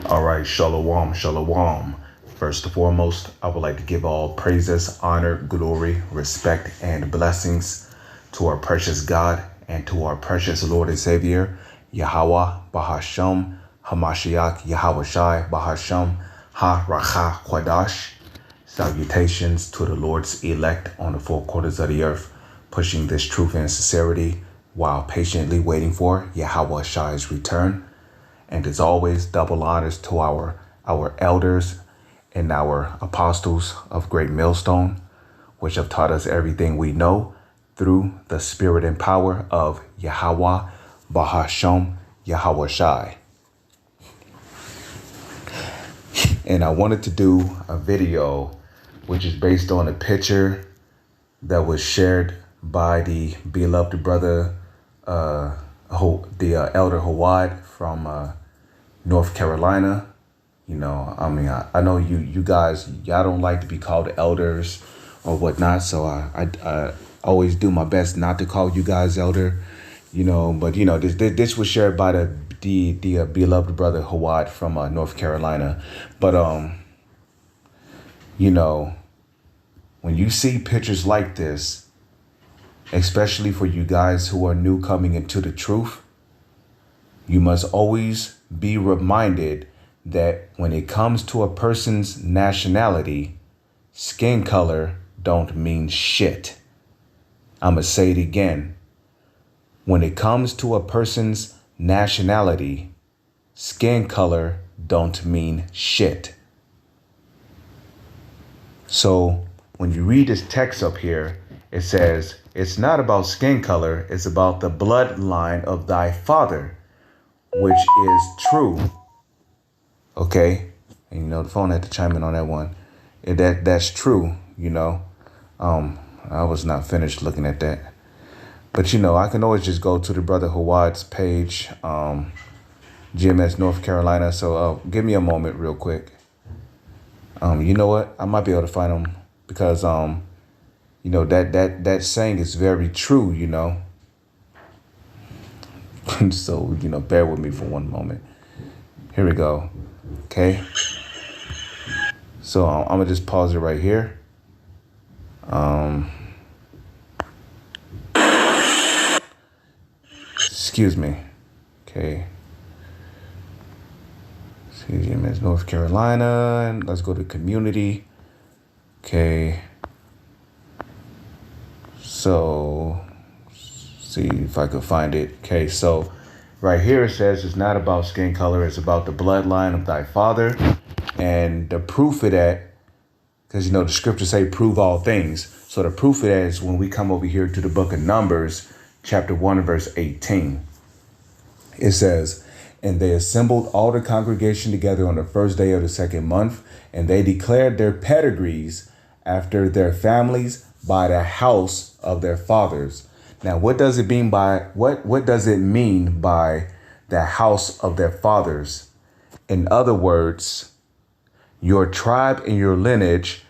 All right, shalom, shalom. First and foremost, I would like to give all praises, honor, glory, respect, and blessings to our precious God and to our precious Lord and Savior, Yahweh, Bahasham, Hamashiach, Yahweh Shai, Bahasham, Ha-Racha, Kwadash. Salutations to the Lord's elect on the four quarters of the earth, pushing this truth and sincerity while patiently waiting for Yahweh Shai's return. And as always, double honors to our elders and our apostles of Great Millstone, which have taught us everything we know through the spirit and power of Yahweh, Bahasham, Yahweh Shai. And I wanted to do a video which is based on a picture that was shared by the beloved brother, the elder Hawad from North Carolina. You know, I mean, I know you guys, y'all don't like to be called elders or whatnot, so I always do my best not to call you guys elder, you know. But you know, this was shared by the beloved brother Hawad from North Carolina. But you know, when you see pictures like this, especially for you guys who are new coming into the truth, you must always be reminded that when it comes to a person's nationality, skin color don't mean shit. I'ma say it again. When it comes to a person's nationality, skin color don't mean shit. So when you read this text up here, it says, it's not about skin color, it's about the bloodline of thy father, which is true. Okay? And you know, the phone had to chime in on that one. That's true, you know. I was not finished looking at that. But you know, I can always just go to the brother Hawad's page, GMS North Carolina. So give me a moment real quick. You know what? I might be able to find him because you know, that saying is very true, you know. So, you know, bear with me for one moment. Here we go. Okay. So I'm gonna just pause it right here. Excuse me. Okay. CGMS North Carolina, and let's go to community. Okay. So, see if I could find it. Okay, so right here it says it's not about skin color, it's about the bloodline of thy father. And the proof of that, because you know the scriptures say prove all things. So the proof of that is when we come over here to the book of Numbers, chapter 1 and verse 18. It says, and they assembled all the congregation together on the first day of the second month, and they declared their pedigrees after their families by the house of their fathers. Now, what does it mean by what does it mean by the house of their fathers? In other words, your tribe and your lineage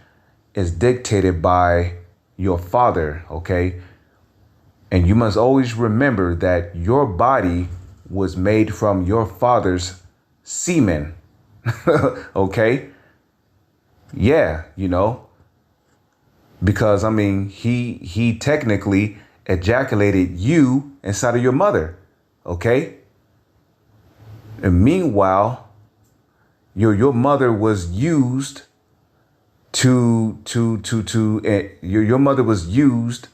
is dictated by your father, okay? And you must always remember that your body was made from your father's semen, okay? Yeah, you know, because I mean, he technically ejaculated you inside of your mother, okay? And meanwhile, your mother was used your mother was used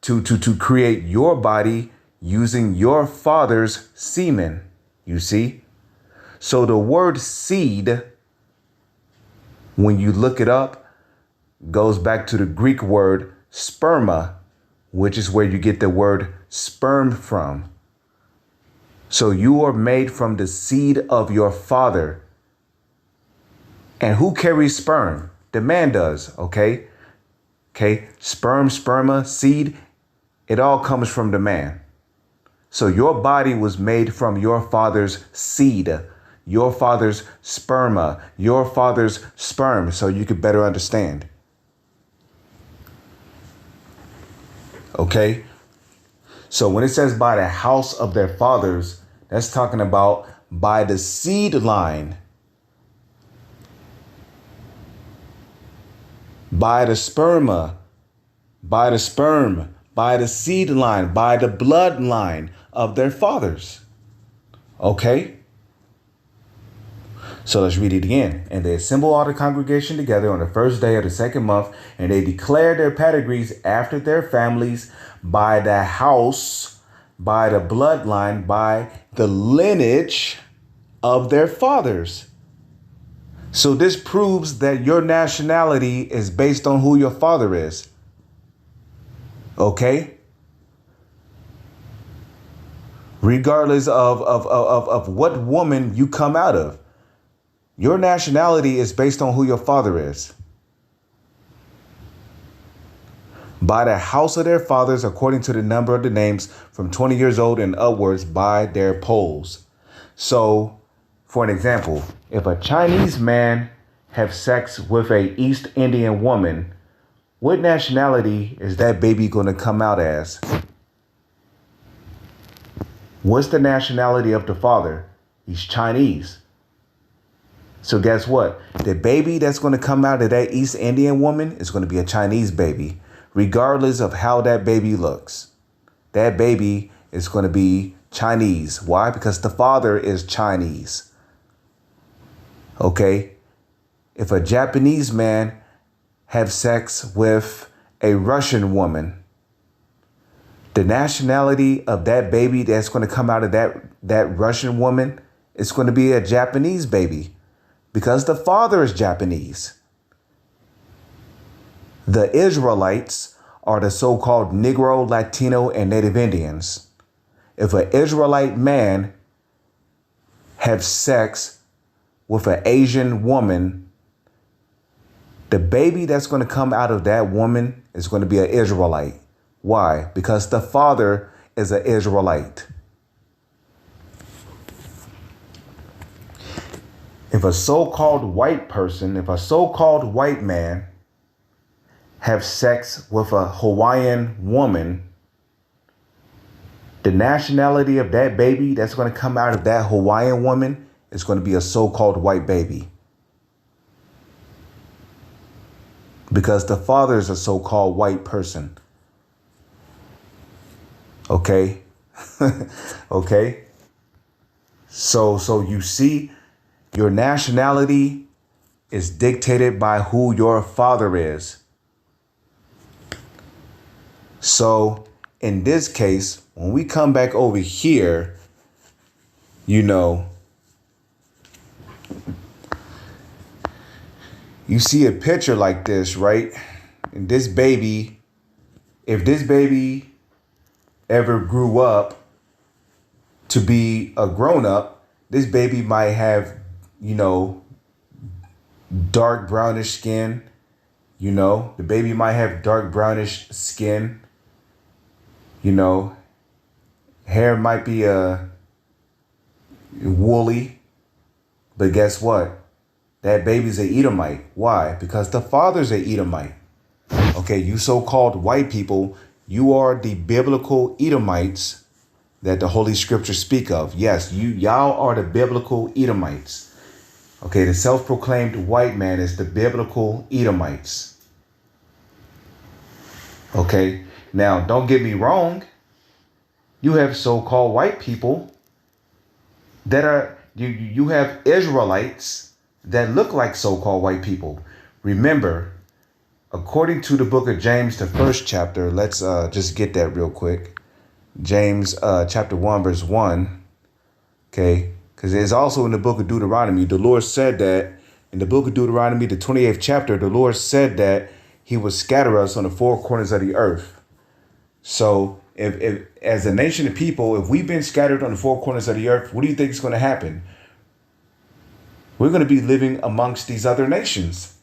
to create your body using your father's semen, you see? So the word seed, when you look it up, goes back to the Greek word sperma, which is where you get the word sperm from. So you are made from the seed of your father. And who carries sperm? The man does, okay? Okay, sperm, sperma, seed, it all comes from the man. So your body was made from your father's seed, your father's sperma, your father's sperm, so you could better understand. Okay? So when it says by the house of their fathers, that's talking about by the seed line. by the sperma, by the sperm, by the seed line, by the bloodline of their fathers. Okay? So let's read it again. And they assemble all the congregation together on the first day of the second month, and they declare their pedigrees after their families by the house, by the bloodline, by the lineage of their fathers. So this proves that your nationality is based on who your father is. Okay? Regardless of what woman you come out of. Your nationality is based on who your father is. By the house of their fathers, according to the number of the names, from 20 years old and upwards, by their polls. So, for an example, if a Chinese man have sex with a East Indian woman, what nationality is that baby going to come out as? What's the nationality of the father? He's Chinese. So guess what? The baby that's going to come out of that East Indian woman is going to be a Chinese baby, regardless of how that baby looks. That baby is going to be Chinese. Why? Because the father is Chinese. Okay? If a Japanese man have sex with a Russian woman, the nationality of that baby that's going to come out of that Russian woman is going to be a Japanese baby. Because the father is Japanese. The Israelites are the so-called Negro, Latino, and Native Indians. If an Israelite man have sex with an Asian woman, the baby that's going to come out of that woman is going to be an Israelite. Why? Because the father is an Israelite. If a so-called white person, if a so-called white man have sex with a Hawaiian woman, the nationality of that baby that's going to come out of that Hawaiian woman is going to be a so-called white baby. Because the father is a so-called white person. Okay? Okay? So you see, your nationality is dictated by who your father is. So in this case, when we come back over here, you see a picture like this, right? And this baby, if this baby ever grew up to be a grown up, this baby might have, dark brownish skin. The baby might have dark brownish skin. Hair might be woolly. But guess what? That baby's an Edomite. Why? Because the father's an Edomite. Okay, you so-called white people, you are the biblical Edomites that the Holy Scriptures speak of. Yes, y'all are the biblical Edomites. Okay, the self-proclaimed white man is the biblical Edomites. Okay, now don't get me wrong. You have so-called white people that are, you have Israelites that look like so-called white people. Remember, according to the book of James, the first chapter, let's just get that real quick. James chapter 1, verse 1. Okay. Because it's also in the book of Deuteronomy. The Lord said that in the book of Deuteronomy, the 28th chapter, the Lord said that he would scatter us on the four corners of the earth. So if as a nation of people, if we've been scattered on the four corners of the earth, what do you think is going to happen? We're going to be living amongst these other nations.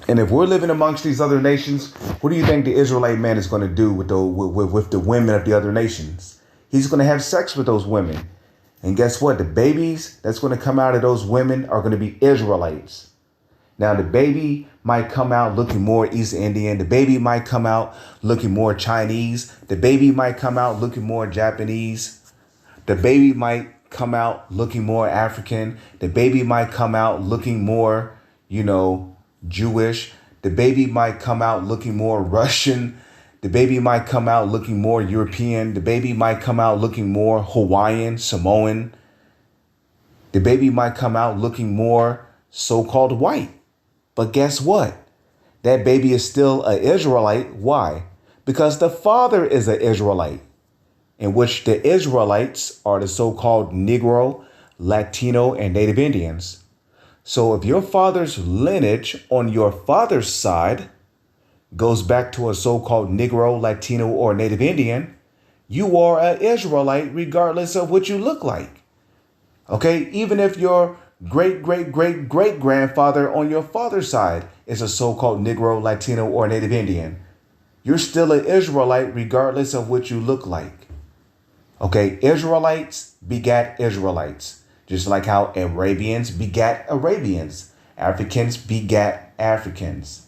And if we're living amongst these other nations, what do you think the Israelite man is going to do with the women of the other nations? He's going to have sex with those women. And guess what? The babies that's going to come out of those women are going to be Israelites. Now, the baby might come out looking more East Indian. The baby might come out looking more Chinese. The baby might come out looking more Japanese. The baby might come out looking more African. The baby might come out looking more, Jewish. The baby might come out looking more Russian. The baby might come out looking more European. The baby might come out looking more Hawaiian, Samoan. The baby might come out looking more so-called white. But guess what? That baby is still an Israelite. Why? Because the father is an Israelite, in which the Israelites are the so-called Negro, Latino, and Native Indians. So if your father's lineage on your father's side goes back to a so-called Negro, Latino, or Native Indian, you are an Israelite regardless of what you look like. Okay, even if your great-great-great-great-grandfather on your father's side is a so-called Negro, Latino, or Native Indian, you're still an Israelite regardless of what you look like. Okay, Israelites begat Israelites, just like how Arabians begat Arabians, Africans begat Africans,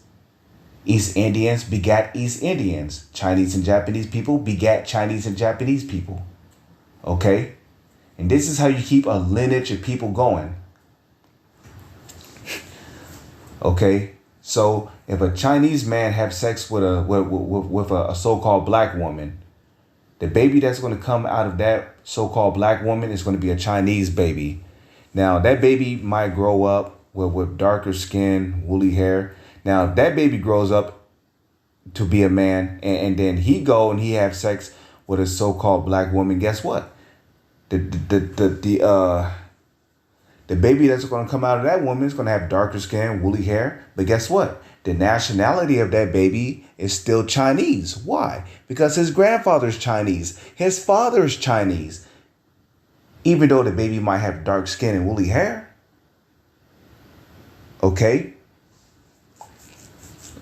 East Indians begat East Indians, Chinese and Japanese people begat Chinese and Japanese people. Okay, and this is how you keep a lineage of people going. Okay, so if a Chinese man have sex with a so-called black woman, the baby that's going to come out of that so-called black woman is going to be a Chinese baby. Now, that baby might grow up with darker skin, woolly hair. Now, that baby grows up to be a man, and then he have sex with a so-called black woman. Guess what? The baby that's going to come out of that woman is going to have darker skin, woolly hair. But guess what? The nationality of that baby is still Chinese. Why? Because his grandfather's Chinese. His father's Chinese. Even though the baby might have dark skin and woolly hair. Okay.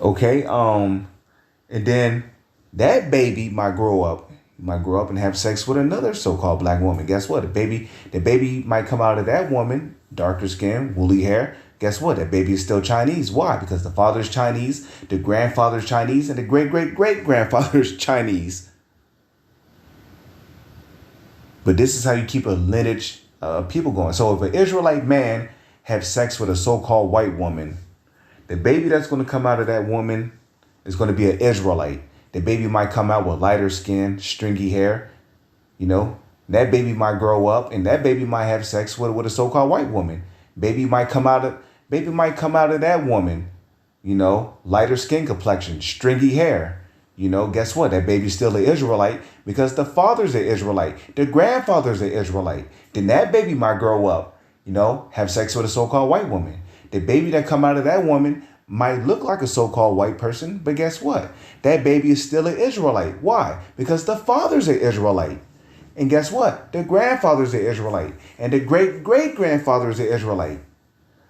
Okay. And then that baby might grow up and have sex with another so-called black woman. Guess what? The baby might come out of that woman, darker skin, woolly hair. Guess what? That baby is still Chinese. Why? Because the father's Chinese, the grandfather's Chinese, and the great-great-great-grandfather's Chinese. But this is how you keep a lineage of people going. So if an Israelite man have sex with a so-called white woman, the baby that's going to come out of that woman is going to be an Israelite. The baby might come out with lighter skin, stringy hair. You know, that baby might grow up and that baby might have sex with a so-called white woman. Baby might come out of that woman, you know, lighter skin complexion, stringy hair. You know, guess what? That baby's still an Israelite because the father's an Israelite. The grandfather's an Israelite. Then that baby might grow up, you know, have sex with a so-called white woman. The baby that come out of that woman might look like a so-called white person, but guess what? That baby is still an Israelite. Why? Because the father's an Israelite. And guess what? The grandfather's an Israelite. And the great-great-grandfather is an Israelite.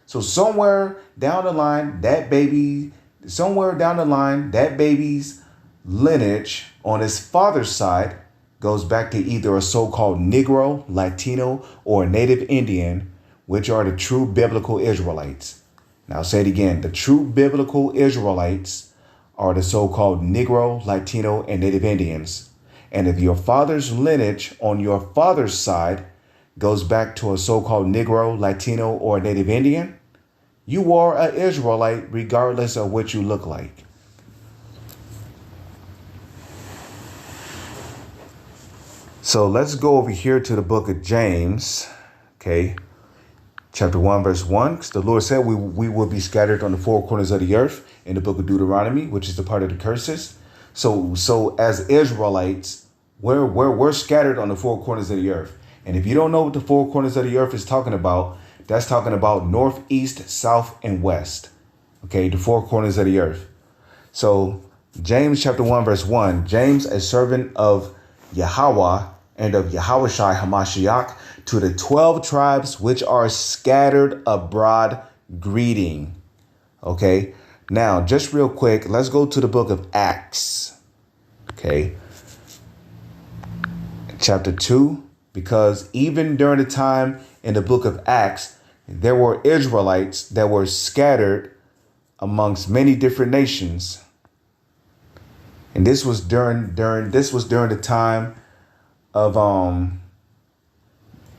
So somewhere down the line, that baby's lineage on his father's side goes back to either a so-called Negro, Latino, or Native Indian, which are the true biblical Israelites. Now I'll say it again. The true biblical Israelites are the so-called Negro, Latino, and Native Indians. And if your father's lineage on your father's side goes back to a so-called Negro, Latino, or Native Indian, you are an Israelite regardless of what you look like. So let's go over here to the book of James, okay, chapter 1, verse 1. Because the Lord said we will be scattered on the four corners of the earth in the book of Deuteronomy, which is the part of the curses. So as Israelites, we're scattered on the four corners of the earth. And if you don't know what the four corners of the earth is talking about, that's talking about north, east, south, and west. Okay, the four corners of the earth. So James chapter 1, verse 1, James, a servant of Yahweh and of Yahushai Hamashiach, to the 12 tribes which are scattered abroad, greeting. Okay, now just real quick, let's go to the book of Acts. Okay, chapter 2, because even during the time in the book of Acts, there were Israelites that were scattered amongst many different nations. And this was during the time of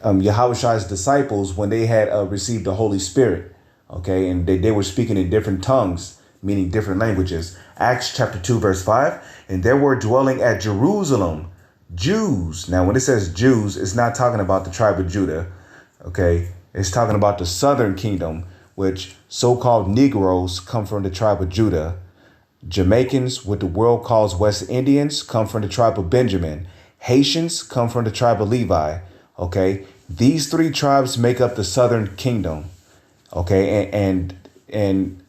Yahushai's disciples when they had received the Holy Spirit. Okay, and they were speaking in different tongues meaning different languages. Acts chapter 2, verse 5. And there were dwelling at Jerusalem Jews. Now, when it says Jews, it's not talking about the tribe of Judah. Okay. It's talking about the southern kingdom, which so-called Negroes come from the tribe of Judah. Jamaicans, what the world calls West Indians, come from the tribe of Benjamin. Haitians come from the tribe of Levi. Okay. These three tribes make up the southern kingdom. Okay. And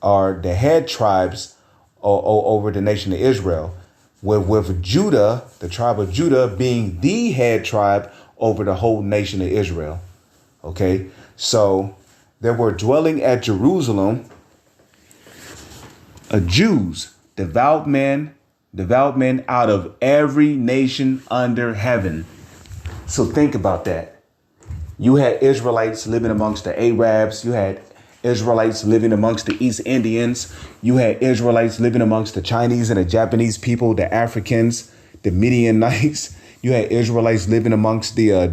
are the head tribes over the nation of Israel. With Judah, the tribe of Judah being the head tribe over the whole nation of Israel. Okay. So there were dwelling at Jerusalem Jews, devout men out of every nation under heaven. So think about that. You had Israelites living amongst the Arabs. You had Israelites living amongst the East Indians. You had Israelites living amongst the Chinese and the Japanese people, the Africans, the Midianites. You had Israelites living amongst the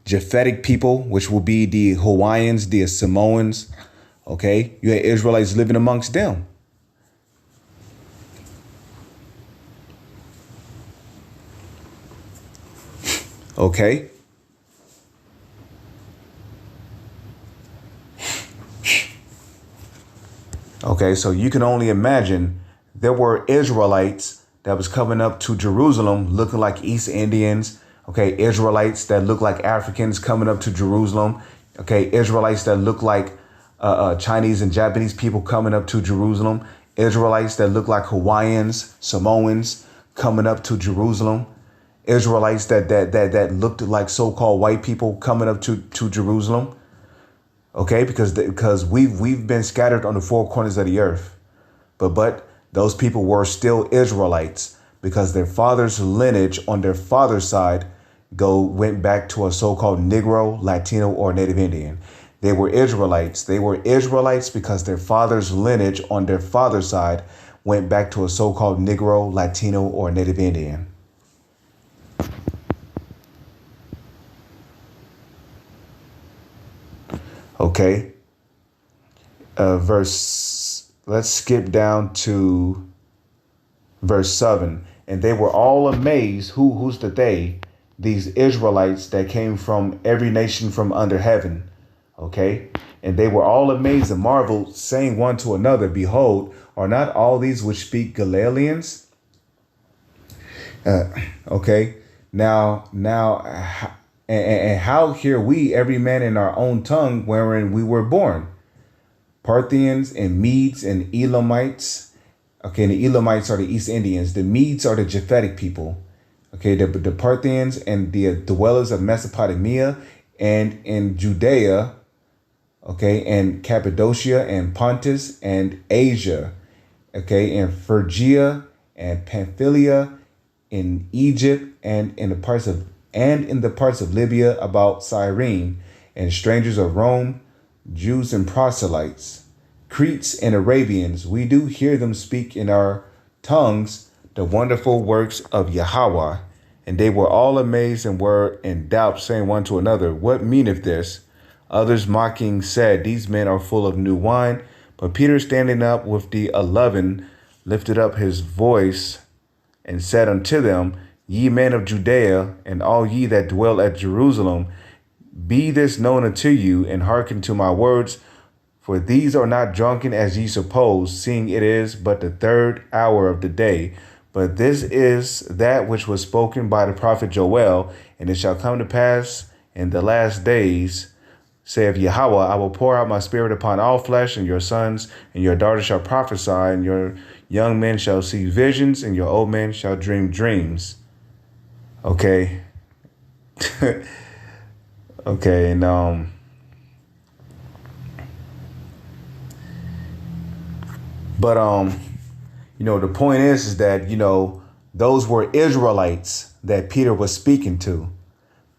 Japhetic people, which will be the Hawaiians, the Samoans. Okay, you had Israelites living amongst them. Okay. Okay, so you can only imagine there were Israelites that was coming up to Jerusalem looking like East Indians. Okay, Israelites that look like Africans coming up to Jerusalem. Okay, Israelites that look like Chinese and Japanese people coming up to Jerusalem. Israelites that look like Hawaiians, Samoans coming up to Jerusalem. Israelites that looked like so-called white people coming up to Jerusalem. Okay, because we've been scattered on the four corners of the earth. But those people were still Israelites because their father's lineage on their father's side went back to a so-called Negro, Latino, or Native Indian. They were Israelites. They were Israelites because their father's lineage on their father's side went back to a so-called Negro, Latino, or Native Indian. Okay. Let's skip down to verse 7. And they were all amazed. Who's the they? These Israelites that came from every nation from under heaven. Okay. And they were all amazed and marveled, saying one to another, behold, are not all these which speak Galileans? Okay. Now, and how hear we every man in our own tongue wherein we were born? Parthians and Medes and Elamites. Okay, and the Elamites are the East Indians. The Medes are the Japhetic people. Okay, the Parthians and the dwellers of Mesopotamia and in Judea. Okay, and Cappadocia and Pontus and Asia. Okay, and Phrygia and Pamphylia, in Egypt and in the parts of Libya about Cyrene, and strangers of Rome, Jews and proselytes, Cretes and Arabians. We do hear them speak in our tongues the wonderful works of Yahweh. And they were all amazed and were in doubt, saying one to another, what meaneth this? Others mocking said, these men are full of new wine. But Peter, standing up with the 11, lifted up his voice and said unto them, ye men of Judea, and all ye that dwell at Jerusalem, be this known unto you, and hearken to my words. For these are not drunken as ye suppose, seeing it is but the third hour of the day. But this is that which was spoken by the prophet Joel, and it shall come to pass in the last days, saith Yahweh, I will pour out my spirit upon all flesh, and your sons and your daughters shall prophesy, and your young men shall see visions, and your old men shall dream dreams. Okay. Okay, and the point is that, those were Israelites that Peter was speaking to,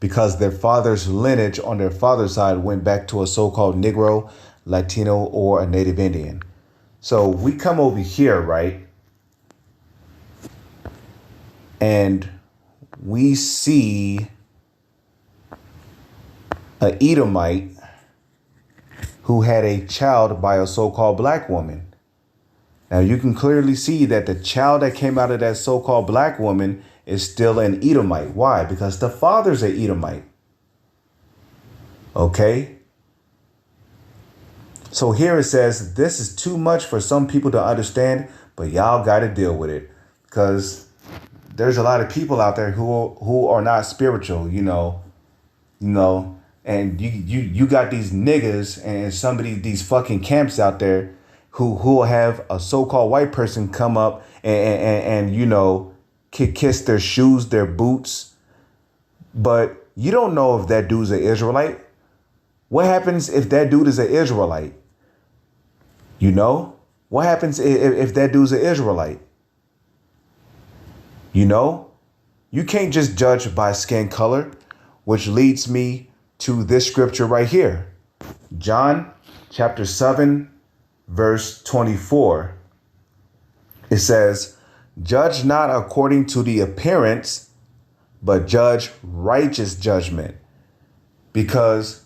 because their father's lineage on their father's side went back to a so-called Negro, Latino, or a Native Indian. So we come over here, right? And we see an Edomite who had a child by a so-called black woman. Now you can clearly see that the child that came out of that so-called black woman is still an Edomite. Why? Because the father's an Edomite. Okay. So here it says, this is too much for some people to understand, but y'all got to deal with it, because there's a lot of people out there who are not spiritual, and you got these niggas and some of these fucking camps out there who will have a so-called white person come up and kiss their shoes, their boots. But you don't know if that dude's an Israelite. What happens if that dude is an Israelite? What happens if that dude's an Israelite? You can't just judge by skin color, which leads me to this scripture right here. John chapter 7, verse 24. It says, "Judge not according to the appearance, but judge righteous judgment." Because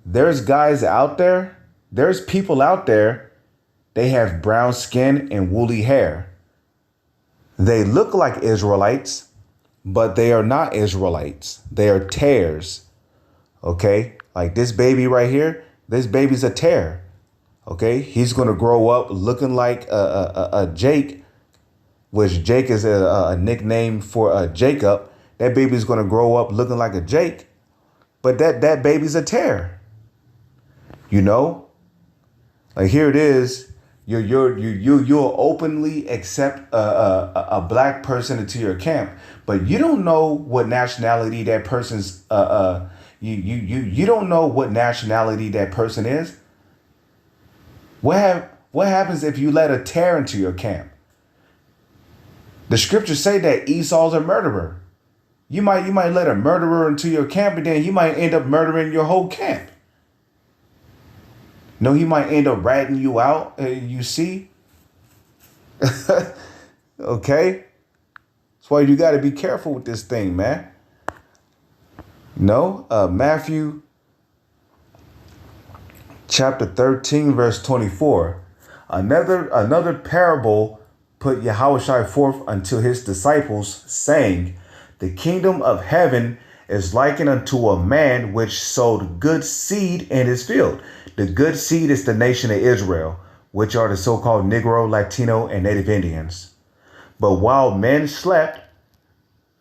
there's guys out there, there's people out there, they have brown skin and woolly hair. They look like Israelites, but they are not Israelites. They are tares. Okay? Like this baby right here, this baby's a tare. Okay? He's going to grow up looking like a Jake, which Jake is a nickname for Jacob. That baby's going to grow up looking like a Jake, but that baby's a tare. Like here it is. You'll openly accept a black person into your camp, but you don't know what nationality that person's you don't know what nationality that person is. What happens if you let a tare into your camp? The scriptures say that Esau's a murderer. You might let a murderer into your camp, and then he might end up murdering your whole camp. No, he might end up ratting you out. You see? Okay? That's why you got to be careful with this thing, man. Matthew chapter 13, verse 24. Another parable put Yahushua forth unto his disciples, saying, "The kingdom of heaven is likened unto a man which sowed good seed in his field." The good seed is the nation of Israel, which are the so-called Negro, Latino, and Native Indians. But while men slept,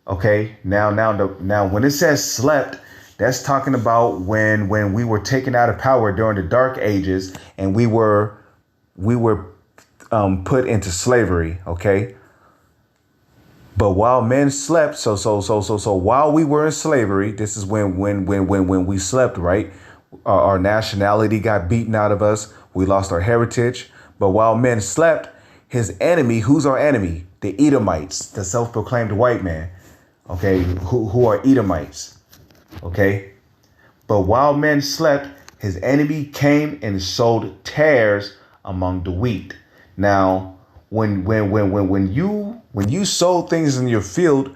okay, now when it says slept, that's talking about when we were taken out of power during the Dark Ages, and we were put into slavery, okay? But while men slept, so while we were in slavery, this is when we slept, right? Our nationality got beaten out of us. We lost our heritage. But while men slept, his enemy, who's our enemy? The Edomites, the self-proclaimed white man, okay, who are Edomites, okay? But while men slept, his enemy came and sowed tares among the wheat. Now, when you sow things in your field,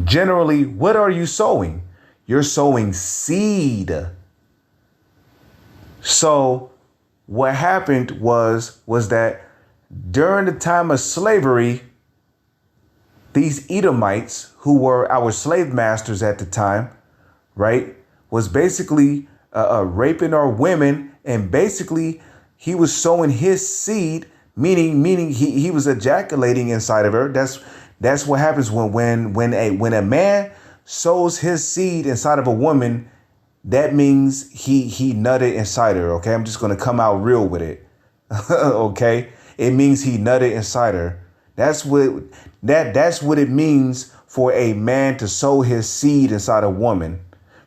generally, what are you sowing? You're sowing seed. So what happened was that during the time of slavery, these Edomites, who were our slave masters at the time, right, was basically raping our women, and basically he was sowing his seed, meaning he was ejaculating inside of her. That's what happens when a man sows his seed inside of a woman. That means he nutted inside her. Okay, I'm just gonna come out real with it. Okay, it means he nutted inside her. That's what it means for a man to sow his seed inside a woman.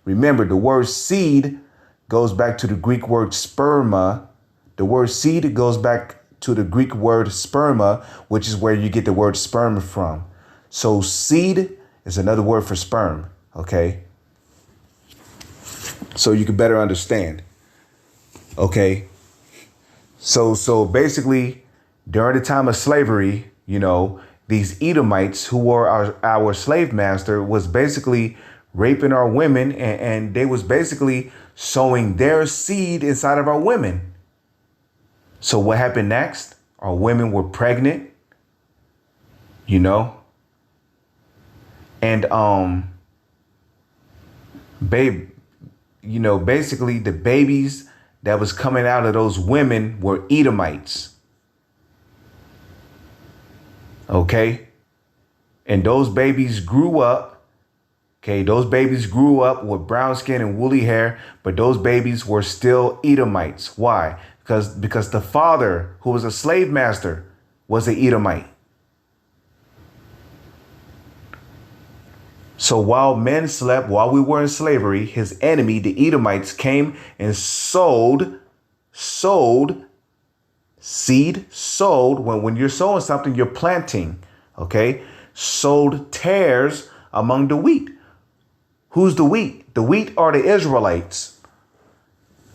Remember, the word seed goes back to the Greek word sperma. The word seed goes back to the Greek word sperma, which is where you get the word sperm from. So seed is another word for sperm. Okay. So you can better understand. Okay. So basically, during the time of slavery, these Edomites, who were our slave master, was basically raping our women, and they was basically sowing their seed inside of our women. So what happened next? Our women were pregnant, you know, and babe, you know, basically the babies that was coming out of those women were Edomites. Okay? And those babies grew up. Okay, those babies grew up with brown skin and woolly hair, but those babies were still Edomites. Why? Because the father, who was a slave master, was an Edomite. So while men slept, while we were in slavery, his enemy, the Edomites, came and sowed seed, sowed. When you're sowing something, you're planting, okay? Sowed tares among the wheat. Who's the wheat? The wheat are the Israelites,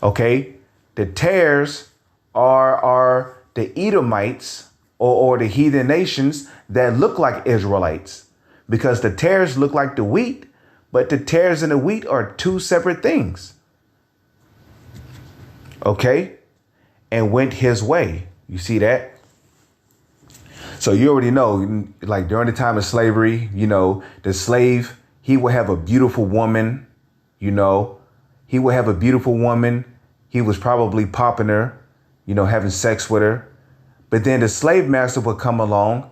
okay? The tares are the Edomites or the heathen nations that look like Israelites. Because the tares look like the wheat, but the tares and the wheat are two separate things. Okay? And went his way. You see that? So you already know, like during the time of slavery, you know, the slave, he would have a beautiful woman, you know, he would have a beautiful woman. He was probably popping her, you know, having sex with her. But then the slave master would come along.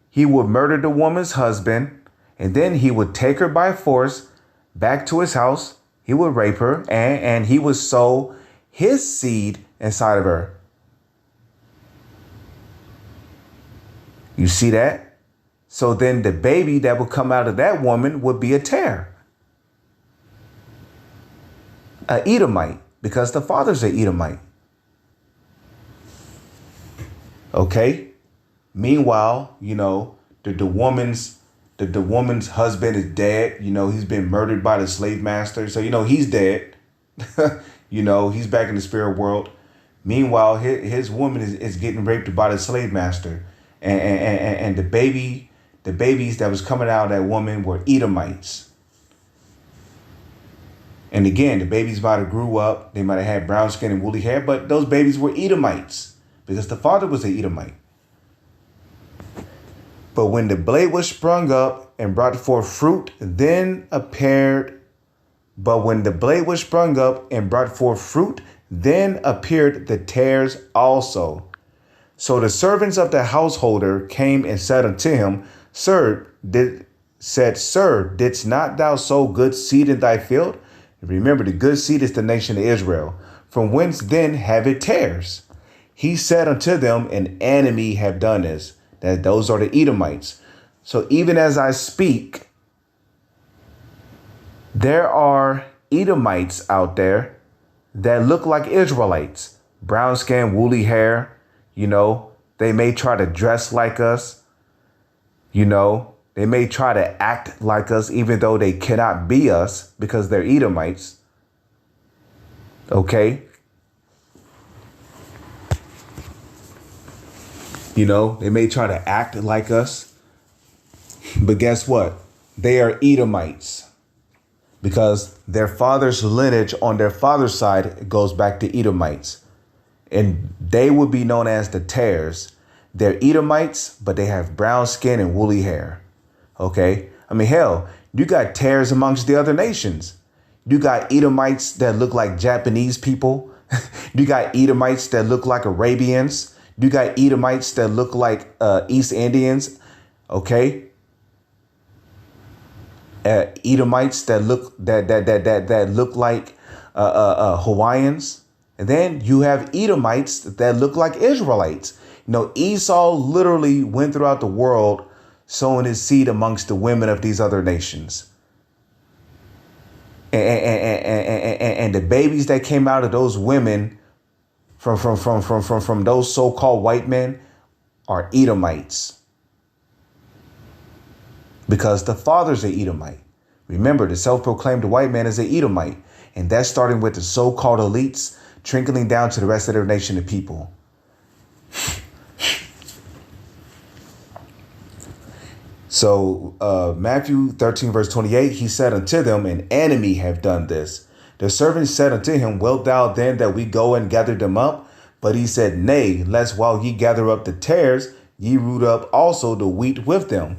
He would murder the woman's husband, and then he would take her by force back to his house. He would rape her, and he would sow his seed inside of her. You see that? So then the baby that would come out of that woman would be a tare, an Edomite, because the father's an Edomite. Okay? Meanwhile, you know, the woman's husband is dead. You know, he's been murdered by the slave master. So, you know, he's dead. You know, he's back in the spirit world. Meanwhile, his woman is getting raped by the slave master. And the babies that was coming out of that woman were Edomites. And again, the babies might have grew up. They might have had brown skin and woolly hair, but those babies were Edomites because the father was an Edomite. But when the blade was sprung up and brought forth fruit, then appeared the tares also. So the servants of the householder came and said unto him, Sir, didst not thou sow good seed in thy field? Remember, the good seed is the nation of Israel. From whence then have it tares? He said unto them, An enemy have done this. That those are the Edomites. So even as I speak, there are Edomites out there that look like Israelites. Brown skin, woolly hair. You know, they may try to dress like us. You know, they may try to act like us, even though they cannot be us because they're Edomites. Okay. You know, they may try to act like us. But guess what? They are Edomites because their father's lineage on their father's side goes back to Edomites. And they would be known as the tares. They're Edomites, but they have brown skin and woolly hair. Okay? I mean, hell, you got tares amongst the other nations. You got Edomites that look like Japanese people. You got Edomites that look like Arabians. You got Edomites that look like East Indians. Okay? Edomites that look like Hawaiians. And then you have Edomites that look like Israelites. You know, Esau literally went throughout the world sowing his seed amongst the women of these other nations. And the babies that came out of those women from those so-called white men are Edomites. Because the father's an Edomite. Remember, the self-proclaimed white man is an Edomite. And that's starting with the so-called elites, trickling down to the rest of their nation of people. So Matthew 13, verse 28, he said unto them, an enemy have done this. The servant said unto him, wilt thou then that we go and gather them up? But he said, nay, lest while ye gather up the tares, ye root up also the wheat with them.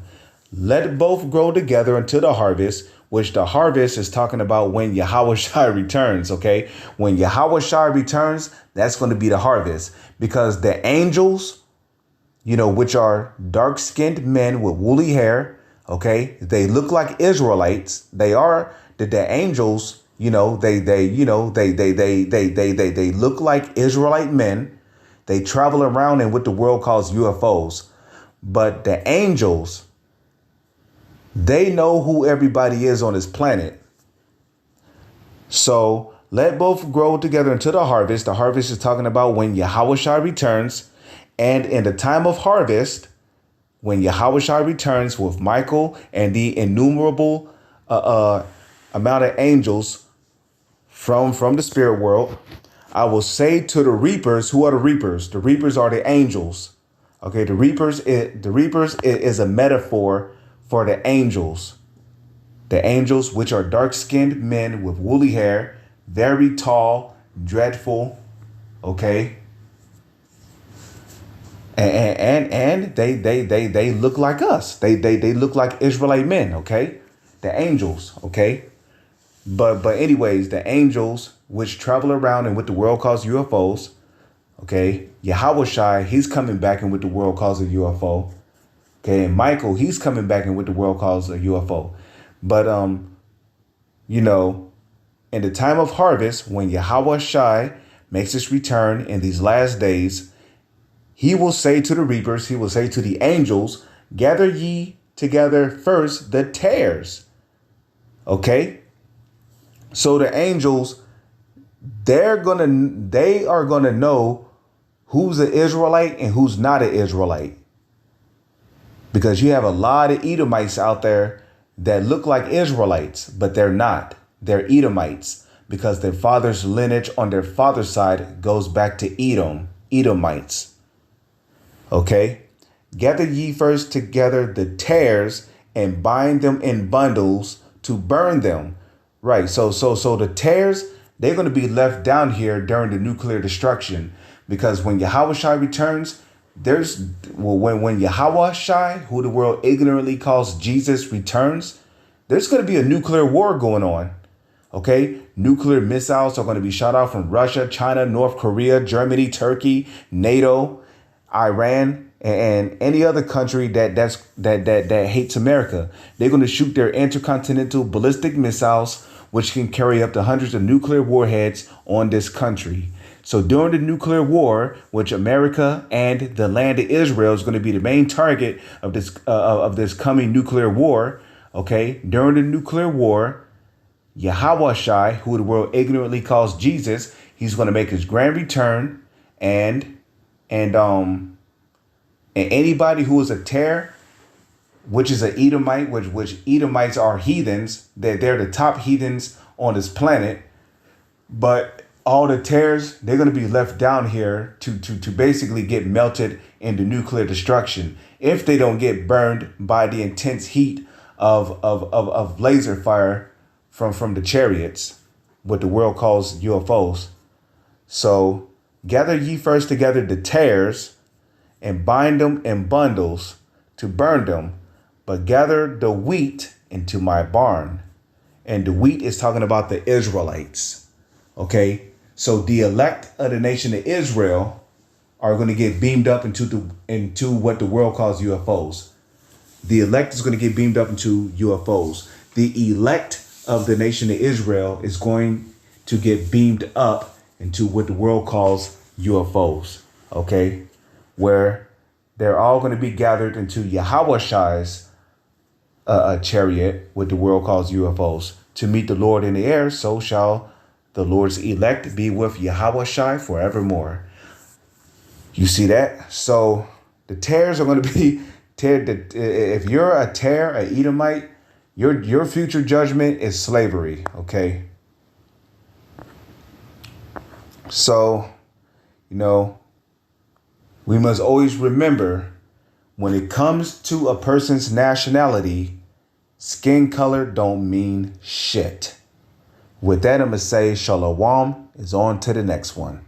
Let both grow together until the harvest, which the harvest is talking about when Yahushua returns, okay? When Yahushua returns, that's going to be the harvest, because the angels, which are dark-skinned men with woolly hair, okay? They look like Israelites. They are the angels, they look like Israelite men. They travel around in what the world calls UFOs. But the angels, they know who everybody is on this planet. So let both grow together until the harvest. The harvest is talking about when Yahushua returns. And in the time of harvest, when Yahushua returns with Michael and the innumerable amount of angels from the spirit world, I will say to the reapers, who are the reapers? The reapers are the angels. Okay, the reapers is a metaphor for the angels. The angels, which are dark-skinned men with woolly hair, very tall, dreadful, okay? And they look like us. They look like Israelite men, okay? The angels, okay? But anyways, the angels which travel around in what the world calls UFOs, okay? Yahushua, he's coming back in what the world calls a UFO. Okay, and Michael, he's coming back in what the world calls a UFO. But in the time of harvest, when Yahushua makes his return in these last days, he will say to the reapers, he will say to the angels, gather ye together first the tares. Okay? So the angels, they are gonna know who's an Israelite and who's not an Israelite. Because you have a lot of Edomites out there that look like Israelites, but they're not. They're Edomites because their father's lineage on their father's side goes back to Edom, Edomites. Okay, gather ye first together the tares and bind them in bundles to burn them. Right. So the tares, they're going to be left down here during the nuclear destruction, because when Yahushua returns, when Yahushua, who the world ignorantly calls Jesus, returns, there's going to be a nuclear war going on. OK, nuclear missiles are going to be shot out from Russia, China, North Korea, Germany, Turkey, NATO, Iran, and any other country that hates America. They're going to shoot their intercontinental ballistic missiles, which can carry up to hundreds of nuclear warheads on this country. So during the nuclear war, which America and the land of Israel is going to be the main target of this coming nuclear war. OK, during the nuclear war, Yahushua, who the world ignorantly calls Jesus, he's going to make his grand return, and anybody who is a tare, which is an Edomite, which Edomites are heathens, they're the top heathens on this planet. But all the tares, they're going to be left down here to basically get melted into nuclear destruction if they don't get burned by the intense heat of laser fire from the chariots, what the world calls UFOs. So gather ye first together the tares and bind them in bundles to burn them, but gather the wheat into my barn. And the wheat is talking about the Israelites. Okay, so the elect of the nation of Israel are going to get beamed up into what the world calls UFOs. The elect is going to get beamed up into UFOs. The elect of the nation of Israel is going to get beamed up into what the world calls UFOs. Okay, where they're all going to be gathered into Yahushua's chariot, what the world calls UFOs, to meet the Lord in the air. So shall the Lord's elect be with Yahushua forevermore. You see that? So the tares are going to be if you're a tare, a Edomite, your future judgment is slavery. Okay. So, we must always remember when it comes to a person's nationality, skin color don't mean shit. With that, I'm going to say shalom is on to the next one.